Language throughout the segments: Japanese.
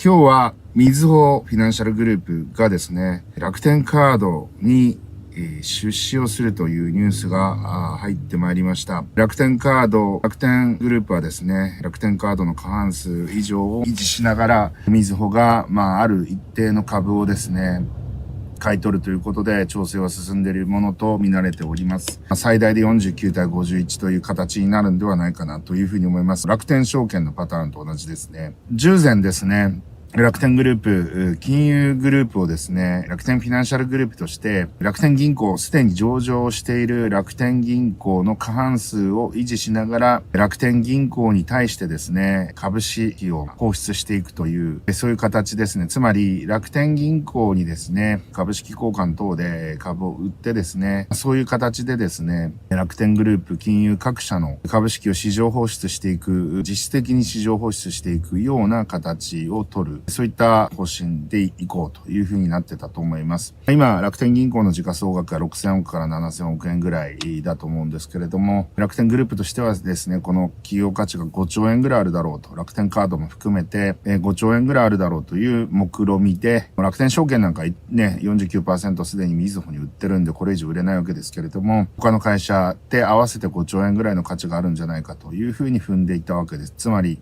今日はみずほフィナンシャルグループがですね、楽天カードに出資をするというニュースが入ってまいりました。楽天グループはですね、楽天カードの過半数以上を維持しながら、みずほが、ある一定の株をですね、買い取るということで調整は進んでいるものと見られております。最大で49対51という形になるんではないかなというふうに思います。楽天証券のパターンと同じですね。従前ですね、楽天グループ、金融グループをですね、楽天フィナンシャルグループとして、楽天銀行、すでに上場している楽天銀行の過半数を維持しながら、楽天銀行に対してですね、株式を放出していくという、そういう形ですね。つまり、楽天銀行にですね、株式交換等で株を売ってですね、そういう形でですね、楽天グループ、金融各社の株式を市場放出していく、実質的に市場放出していくような形を取る。そういった方針でいこうというふうになってたと思います。今、楽天銀行の時価総額は6000億から7000億円ぐらいだと思うんですけれども、楽天グループとしてはですね、この企業価値が5兆円ぐらいあるだろうと、楽天カードも含めて5兆円ぐらいあるだろうという目論見で、楽天証券なんかね、49% すでにみずほに売ってるんで、これ以上売れないわけですけれども、他の会社で合わせて5兆円ぐらいの価値があるんじゃないかというふうに踏んでいたわけです。つまり、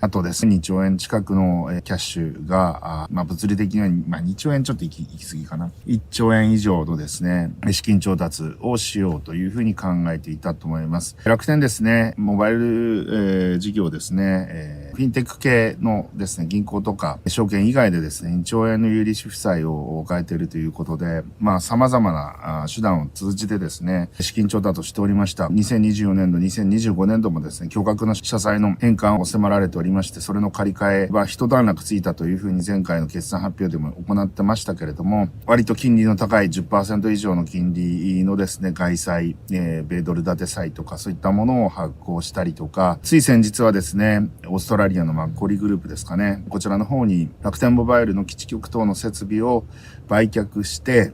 あとですね、2兆円近くのキャッシュが、物理的には、2兆円ちょっと行き過ぎかな。1兆円以上のですね、資金調達をしようというふうに考えていたと思います。楽天ですね、モバイル、事業ですね、フィンテック系のですね、銀行とか証券以外でですね、2兆円の有利子負債を抱えているということで、様々な手段を通じてですね、資金調達をしておりました。2024年度、2025年度もですね、巨額の社債の返還を迫られておりまして、それの借り換えは一段落ついたというふうに前回の決算発表でも行ってましたけれども、割と金利の高い 10% 以上の金利のですね、外債、米ドル建て債とかそういったものを発行したりとか、つい先日はですね、オーストラリアのマッコリグループですかね、こちらの方に楽天モバイルの基地局等の設備を売却して、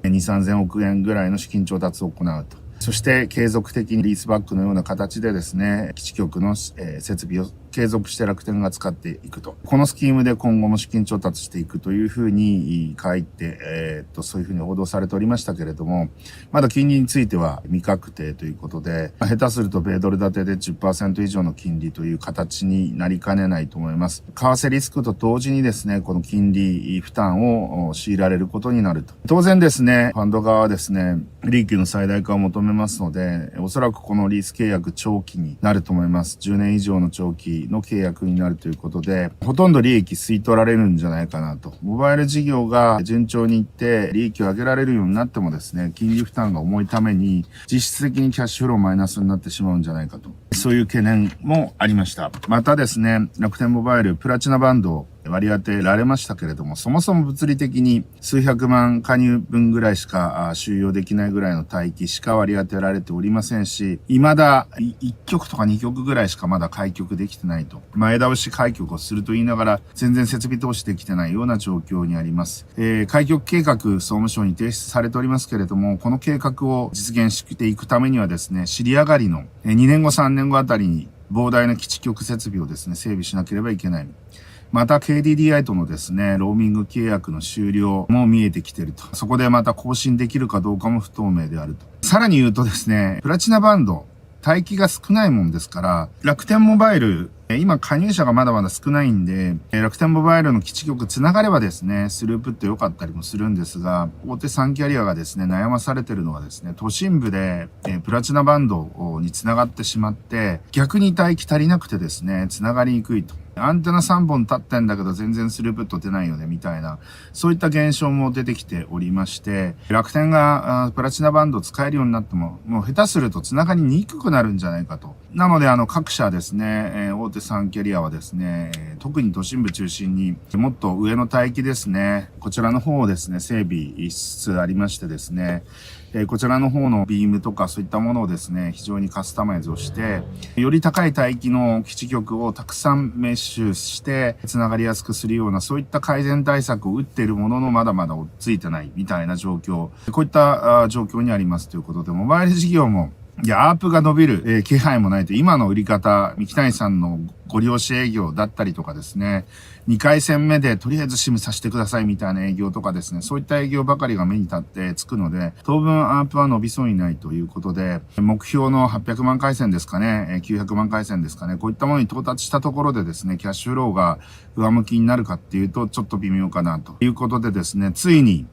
2、3000億円ぐらいの資金調達を行うと。そして継続的にリースバックのような形でですね、基地局の設備を継続して楽天が使っていくと。このスキームで今後も資金調達していくというふうに書いて、そういうふうに報道されておりましたけれども、まだ金利については未確定ということで、下手すると米ドル建てで 10% 以上の金利という形になりかねないと思います。為替リスクと同時にですね、この強い負担を強いられることになると。当然ですね、ファンド側はですね、利益の最大化を求めますので、おそらくこのリース契約長期になると思います。10年以上の長期の契約になるということで、ほとんど利益吸い取られるんじゃないかなと。モバイル事業が順調にいって利益を上げられるようになってもですね、金利負担が重いために実質的にキャッシュフローマイナスになってしまうんじゃないかと。そういう懸念もありました。またですね、楽天モバイルプラチナバンドを割り当てられましたけれども、そもそも物理的に数百万加入分ぐらいしか収容できないぐらいの帯域しか割り当てられておりませんし、未だ1局とか2局ぐらいしかまだ開局できてないと。前倒し開局をすると言いながら、全然設備投資できてないような状況にあります。開局計画総務省に提出されておりますけれども、この計画を実現していくためにはですね、尻上がりの2年後3年後あたりに膨大な基地局設備をですね、整備しなければいけない。また KDDI とのですね、ローミング契約の終了も見えてきていると。そこでまた更新できるかどうかも不透明であると。さらに言うとですね、プラチナバンド、帯域が少ないもんですから、楽天モバイル、今加入者がまだまだ少ないんで、楽天モバイルの基地局つながればですね、スループット良かったりもするんですが、大手3キャリアがですね、悩まされてるのはですね、都心部でプラチナバンドにつながってしまって、逆に帯域足りなくてですね、つながりにくいと。アンテナ3本立ってんだけど全然スループット出ないよねみたいな、そういった現象も出てきておりまして、楽天がプラチナバンドを使えるようになっても、もう下手すると繋がりにくくなるんじゃないかと。なので各社ですね、大手3キャリアはですね、特に都心部中心にもっと上の帯域ですね、こちらの方をですね、整備しつつありましてですね、こちらの方のビームとかそういったものをですね、非常にカスタマイズをして、より高い帯域の基地局をたくさんメッシュして、繋がりやすくするような、そういった改善対策を打っているものの、まだまだ追いついてないみたいな状況。こういった状況にありますということで、モバイル事業もいや、アープが伸びる、気配もないと、今の売り方、三木谷さんのご利用し営業だったりとかですね、2回戦目でとりあえず SIM させてくださいみたいな営業とかですね、そういった営業ばかりが目に立ってつくので、当分アープは伸びそうにないということで、目標の800万回線ですかね、900万回線ですかね、こういったものに到達したところでですね、キャッシュフローが上向きになるかっていうと、ちょっと微妙かなということでですね、ついに、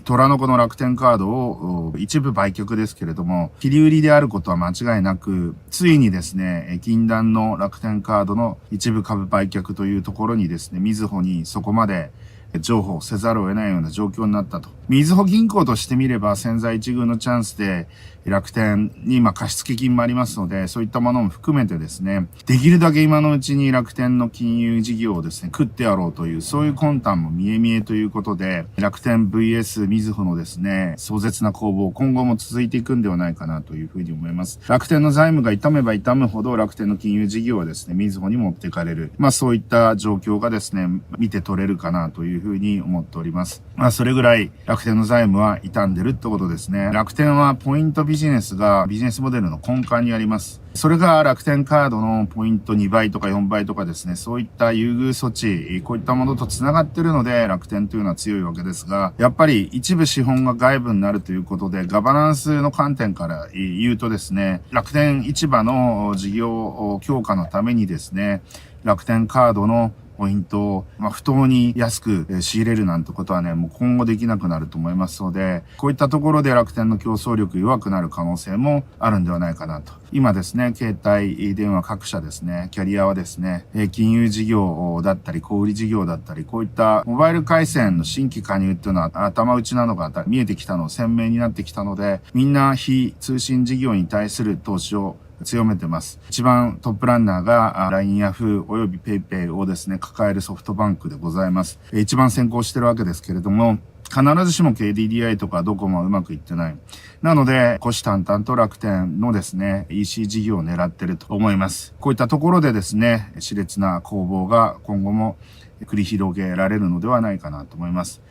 虎の子の楽天カードを一部売却ですけれども、切り売りであることは間違いなく、ついにですね、禁断の楽天カードの一部株売却というところにですね、みずほにそこまで譲歩せざるを得ないような状況になったと。みずほ銀行としてみれば千載一遇のチャンスで楽天に貸付金もありますので、そういったものも含めてですね、できるだけ今のうちに楽天の金融事業をですね、食ってやろうという、そういう魂胆も見え見えということで、楽天 VS みずほのですね、壮絶な攻防、今後も続いていくんではないかなというふうに思います。楽天の財務が痛めば痛むほど楽天の金融事業はですね、みずほに持っていかれる。そういった状況がですね、見て取れるかなというふうに思っております。それぐらい楽天の財務は傷んでるってことですね。楽天はポイントビジネスがビジネスモデルの根幹にあります。それが楽天カードのポイント2倍とか4倍とかですね、そういった優遇措置、こういったものと繋がっているので楽天というのは強いわけですが、やっぱり一部資本が外部になるということで、ガバナンスの観点から言うとですね、楽天市場の事業強化のためにですね、楽天カードのポイントを、不当に安く仕入れるなんてことはね、もう今後できなくなると思いますので、こういったところで楽天の競争力弱くなる可能性もあるんではないかなと。今ですね、携帯電話各社ですね、キャリアはですね、金融事業だったり、小売事業だったり、こういったモバイル回線の新規加入っていうのは頭打ちなのが見えてきたの、鮮明になってきたので、みんな非通信事業に対する投資を強めてます。一番トップランナーが LINE ヤフーおよび PayPay をですね、抱えるソフトバンクでございます。一番先行してるわけですけれども、必ずしも KDDI とかドコモはうまくいってない。なので、虎視眈々と楽天のですね、EC 事業を狙ってると思います。こういったところでですね、熾烈な攻防が今後も繰り広げられるのではないかなと思います。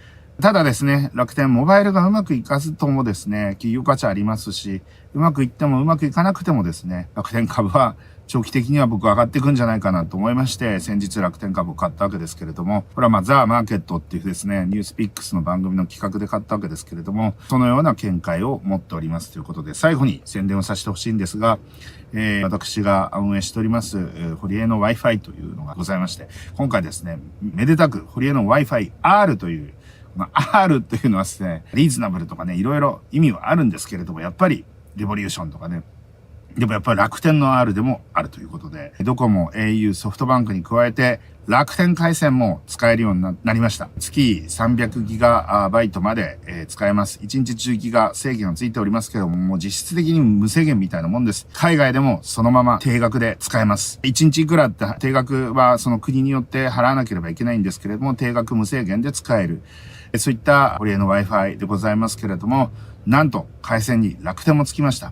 ただですね、楽天モバイルがうまくいかずともですね、企業価値ありますし、うまくいってもうまくいかなくてもですね、楽天株は長期的には僕上がっていくんじゃないかなと思いまして、先日楽天株を買ったわけですけれども、これはザ・マーケットっていうですね、ニュースピックスの番組の企画で買ったわけですけれども、そのような見解を持っておりますということで、最後に宣伝をさせてほしいんですが、私が運営しております、堀江の Wi-Fi というのがございまして、今回ですね、めでたく堀江の Wi-Fi R という、R というのはですね、リーズナブルとかね、いろいろ意味はあるんですけれども、やっぱり、レボリューションとかね、でもやっぱり楽天の R でもあるということで、ドコモ、au、ソフトバンクに加えて、楽天回線も使えるようになりました。月300ギガバイトまで使えます。1日10ギガ制限がついておりますけども、もう実質的に無制限みたいなもんです。海外でもそのまま定額で使えます。1日いくらって定額はその国によって払わなければいけないんですけれども、定額無制限で使える。そういった堀江の Wi-Fi でございますけれども、なんと回線に楽天もつきました。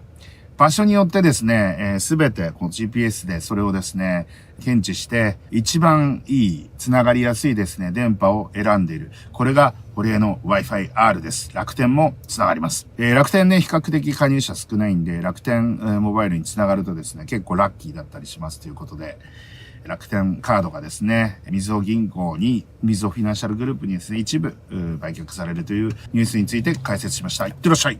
場所によってですね、すべてこの GPS でそれをですね、検知して一番いい、つながりやすいですね、電波を選んでいる。これが堀江の Wi-Fi R です。楽天もつながります。楽天ね、比較的加入者少ないんで、楽天モバイルにつながるとですね、結構ラッキーだったりしますということで、楽天カードがですね、みずほ銀行に、みずほフィナンシャルグループにですね、一部売却されるというニュースについて解説しました。いってらっしゃい。